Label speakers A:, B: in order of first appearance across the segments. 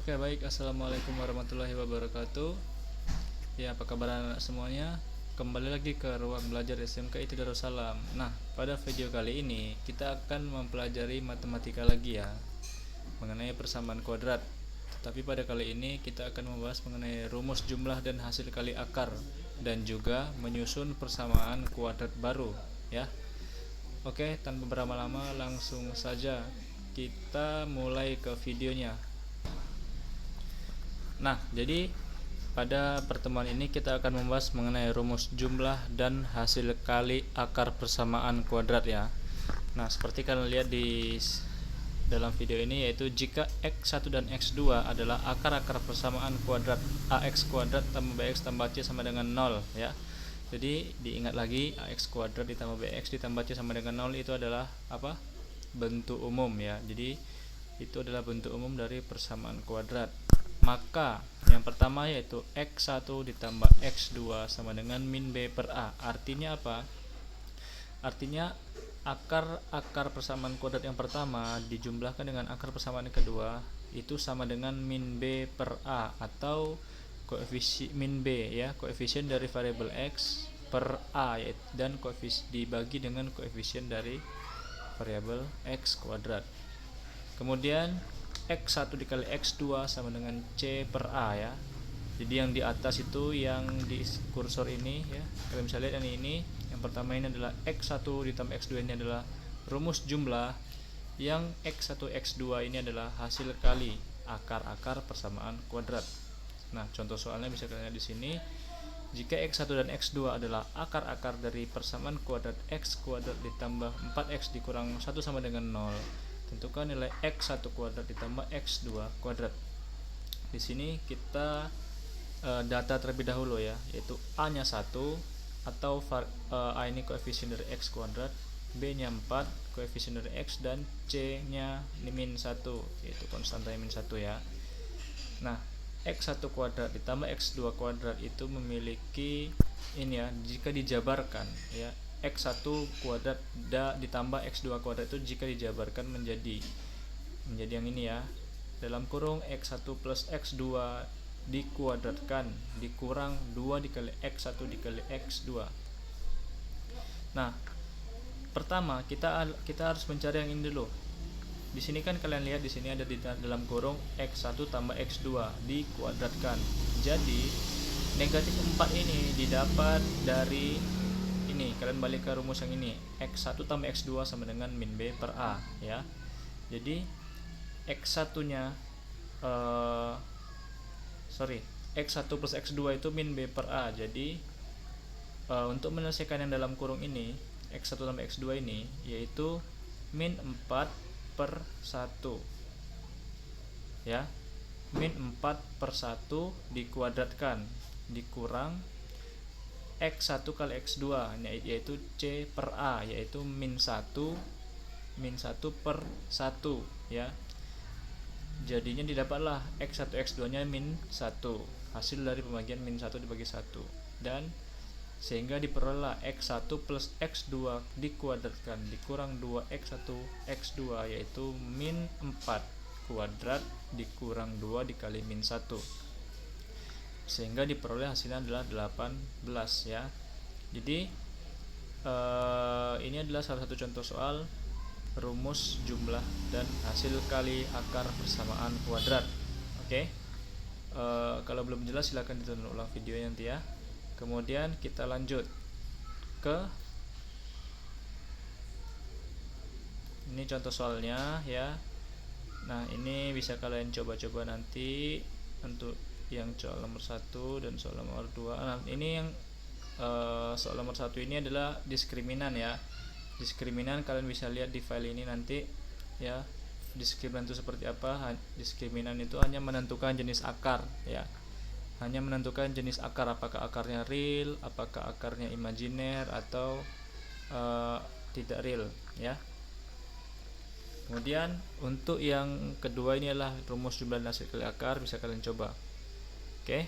A: Oke, baik. Assalamualaikum warahmatullahi wabarakatuh. Ya, apa kabar anak semuanya? Kembali lagi ke ruang belajar SMK ITI Darussalam. Nah, pada video kali ini kita akan mempelajari matematika lagi ya, mengenai persamaan kuadrat. Tapi pada kali ini kita akan membahas mengenai rumus jumlah dan hasil kali akar, dan juga menyusun persamaan kuadrat baru ya. Oke, tanpa berlama-lama langsung saja kita mulai ke videonya. Nah, jadi pada pertemuan ini kita akan membahas mengenai rumus jumlah dan hasil kali akar persamaan kuadrat ya. Nah, seperti kalian lihat di dalam video ini, yaitu jika x1 dan x2 adalah akar-akar persamaan kuadrat ax kuadrat tambah bx tambah c sama dengan 0 ya. Jadi diingat lagi, ax kuadrat ditambah bx ditambah c sama dengan 0 itu adalah apa? Bentuk umum ya. Jadi itu adalah bentuk umum dari persamaan kuadrat. Maka yang pertama yaitu x1 ditambah x2 sama dengan min b per a. Artinya apa? Artinya akar persamaan kuadrat yang pertama dijumlahkan dengan akar persamaan yang kedua itu sama dengan min b per a, atau koefisien min b ya, koefisien dari variabel x per a, dan dibagi dengan koefisien dari variabel x kuadrat. Kemudian x1 dikali x2 sama dengan c per a ya. Jadi yang di atas itu, yang di kursor ini ya, kalian bisa lihat ini. Yang pertama ini adalah x1 ditambah x2, ini adalah rumus jumlah. Yang x1 x2 ini adalah hasil kali akar-akar persamaan kuadrat. Nah, contoh soalnya bisa kalian lihat di sini. Jika x1 dan x2 adalah akar-akar dari persamaan kuadrat x kuadrat ditambah 4x dikurang 1 sama dengan 0, tentukan nilai x1 kuadrat ditambah x2 kuadrat. Di sini kita data terlebih dahulu ya, yaitu a nya 1 atau a ini koefisien dari x kuadrat, b nya 4 koefisien dari x, dan c nya min 1 yaitu konstantanya min 1 ya. Nah, x1 kuadrat ditambah x2 kuadrat itu memiliki ini ya, jika dijabarkan ya, x1 kuadrat ditambah x2 kuadrat itu jika dijabarkan menjadi yang ini ya, dalam kurung x1 plus x2 dikuadratkan dikurang 2 dikali x1 dikali x2. Nah, pertama kita harus mencari yang ini dulu. Di sini kan kalian lihat di sini ada di dalam kurung x1 tambah x2 dikuadratkan. Jadi negatif 4 ini didapat dari ini. Kalian balik ke rumus yang ini, x1 tambah x2 sama dengan min b per a ya. Jadi x1 nya x1 plus x2 itu min b per a. Jadi untuk menyelesaikan yang dalam kurung ini, x1 tambah x2 ini, yaitu min 4 per 1 ya, min 4 per 1 dikuadratkan dikurang x1 kali x2 yaitu c per a, yaitu min 1 per 1 ya. Jadinya didapatlah x1 x2 nya min 1, hasil dari pembagian min 1 dibagi 1, dan sehingga diperolehlah x1 plus x2 dikuadratkan dikurang 2x1 x2 yaitu min 4 kuadrat dikurang 2 dikali min 1, sehingga diperoleh hasilnya adalah 18 ya. Jadi ini adalah salah satu contoh soal rumus jumlah dan hasil kali akar persamaan kuadrat. Oke. Kalau belum jelas silahkan ditonton ulang videonya nanti ya. Kemudian kita lanjut ke ini contoh soalnya ya. Nah, ini bisa kalian coba-coba nanti untuk yang soal nomor 1 dan soal nomor 2. Nah, ini yang soal nomor 1 ini adalah diskriminan ya. Diskriminan kalian bisa lihat di file ini nanti ya. Diskriminan itu seperti apa? Diskriminan itu hanya menentukan jenis akar ya. Hanya menentukan jenis akar, apakah akarnya real, apakah akarnya imajiner, atau tidak real ya. Kemudian untuk yang kedua ini adalah rumus jumlah dan hasil kali akar, bisa kalian coba. Oke.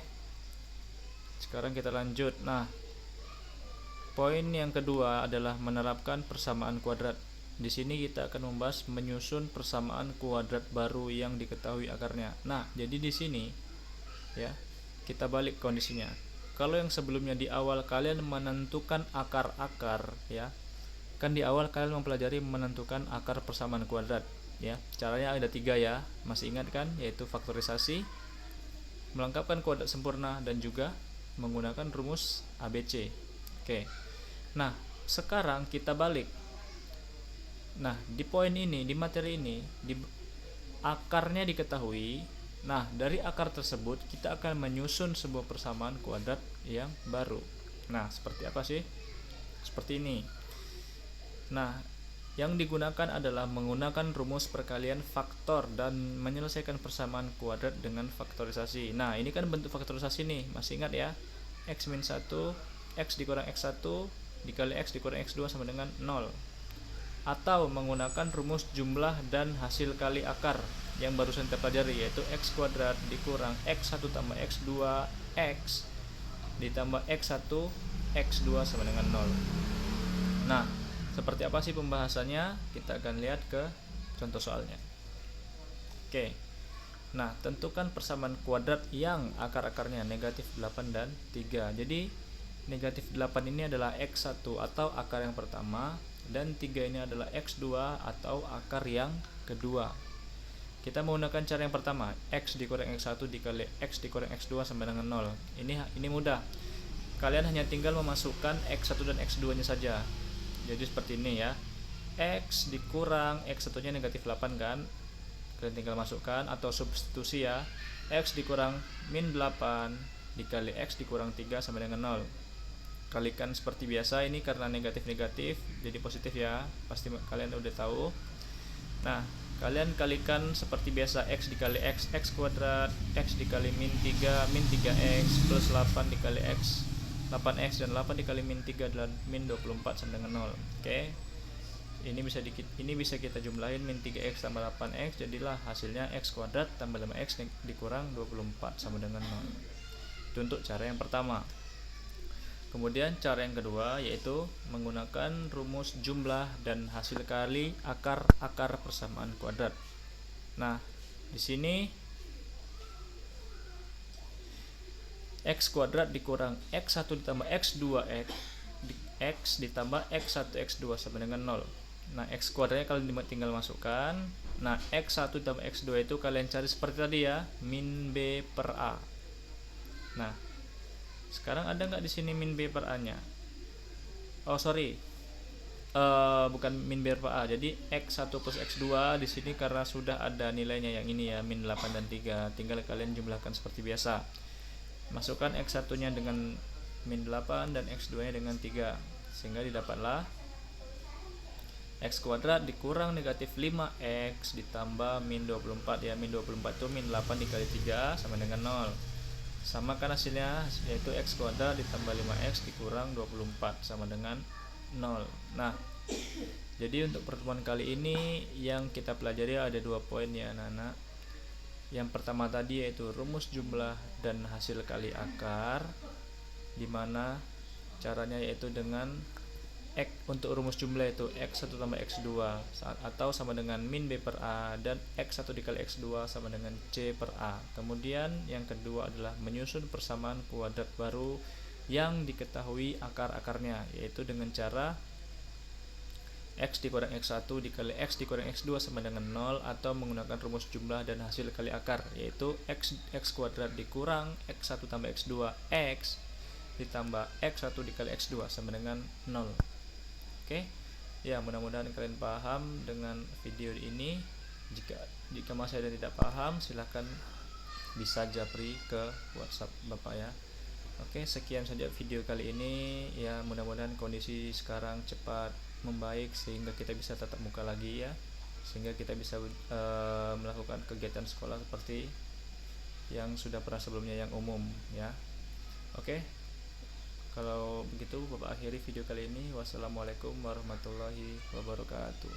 A: Sekarang kita lanjut. Nah, poin yang kedua adalah menerapkan persamaan kuadrat. di sini kita akan membahas menyusun persamaan kuadrat baru yang diketahui akarnya. Nah, jadi di sini ya, kita balik kondisinya. Kalau yang sebelumnya di awal kalian menentukan akar-akar ya, kan di awal kalian mempelajari menentukan akar persamaan kuadrat ya. Caranya ada 3 ya, masih ingat kan? Yaitu faktorisasi, melengkapkan kuadrat sempurna, dan juga menggunakan rumus ABC. Oke. Nah, sekarang kita balik. Nah, di poin ini, di materi ini, akarnya diketahui. Nah, dari akar tersebut kita akan menyusun sebuah persamaan kuadrat yang baru. Nah, seperti apa sih? Seperti ini. Nah, yang digunakan adalah menggunakan rumus perkalian faktor dan menyelesaikan persamaan kuadrat dengan faktorisasi. Nah, ini kan bentuk faktorisasi nih, masih ingat ya? X min 1, X dikurang X1 dikali X dikurang X2 sama dengan 0. Atau menggunakan rumus jumlah dan hasil kali akar yang barusan kita pelajari, yaitu X kuadrat dikurang X1 tambah X2 X ditambah X1 X2 sama dengan 0. Nah, seperti apa sih pembahasannya? Kita akan lihat ke contoh soalnya. Oke. Nah, tentukan persamaan kuadrat yang akar-akarnya negatif 8 dan 3. Jadi negatif 8 ini adalah X1 atau akar yang pertama, dan 3 ini adalah X2 atau akar yang kedua. Kita menggunakan cara yang pertama, X dikurang X1 dikali X dikurang X2 sama dengan 0. Ini mudah. Kalian hanya tinggal memasukkan X1 dan X2 nya saja. Jadi seperti ini ya. X dikurang X1 nya negatif 8 kan, kalian tinggal masukkan atau substitusi ya. X dikurang min 8 dikali X dikurang 3 sama dengan 0. Kalikan seperti biasa, ini karena negatif-negatif jadi positif ya, pasti kalian udah tahu. Nah, kalian kalikan seperti biasa, X dikali X, X kuadrat, X dikali min 3, min 3X plus 8 dikali X, 8X, dan 8 dikali min 3 adalah min 24 sama dengan 0. Oke. Ini bisa kita jumlahin, min 3X tambah 8X jadilah hasilnya X kuadrat tambah 5X dikurang 24 sama dengan 0. Itu untuk cara yang pertama. Kemudian cara yang kedua yaitu menggunakan rumus jumlah dan hasil kali akar persamaan kuadrat. Nah, di sini X kuadrat dikurang X1 ditambah X2 X ditambah X1 X2 sama dengan 0. Nah, X kuadratnya kalian tinggal masukkan. Nah, X1 ditambah X2 itu kalian cari seperti tadi ya, min B per A. Nah, sekarang ada nggak di sini min B per A nya? Oh sorry, bukan min B per A. Jadi X1 plus X2 di sini karena sudah ada nilainya yang ini ya, min 8 dan 3. Tinggal kalian jumlahkan seperti biasa. Masukkan X1 nya dengan min 8 dan X2 nya dengan 3, sehingga didapatlah X kuadrat dikurang negatif 5X ditambah min 24 ya. Min 24 itu min 8 dikali 3 sama dengan 0. Samakan hasilnya, yaitu X kuadrat ditambah 5X dikurang 24 sama dengan 0. Nah, jadi untuk pertemuan kali ini yang kita pelajari ada 2 poin ya anak-anak. Yang pertama tadi yaitu rumus jumlah dan hasil kali akar, dimana caranya yaitu dengan untuk rumus jumlah itu X1 tambah X2 atau sama dengan min B per A, dan X1 dikali X2 sama dengan C per A. Kemudian yang kedua adalah menyusun persamaan kuadrat baru yang diketahui akar-akarnya, yaitu dengan cara X dikurang X1 dikali X dikurang X2 sama dengan 0, atau menggunakan rumus jumlah dan hasil kali akar, yaitu X kuadrat dikurang X1 tambah X2 X ditambah X1 dikali X2 sama dengan 0. Oke. Ya, mudah-mudahan kalian paham dengan video ini. Jika masih ada yang tidak paham, silahkan bisa japri ke WhatsApp Bapak ya. Oke, sekian saja video kali ini ya. Mudah-mudahan kondisi sekarang cepat membaik sehingga kita bisa tatap muka lagi ya, sehingga kita bisa melakukan kegiatan sekolah seperti yang sudah pernah sebelumnya, yang umum ya. Oke, kalau begitu Bapak akhiri video kali ini. Wassalamualaikum warahmatullahi wabarakatuh.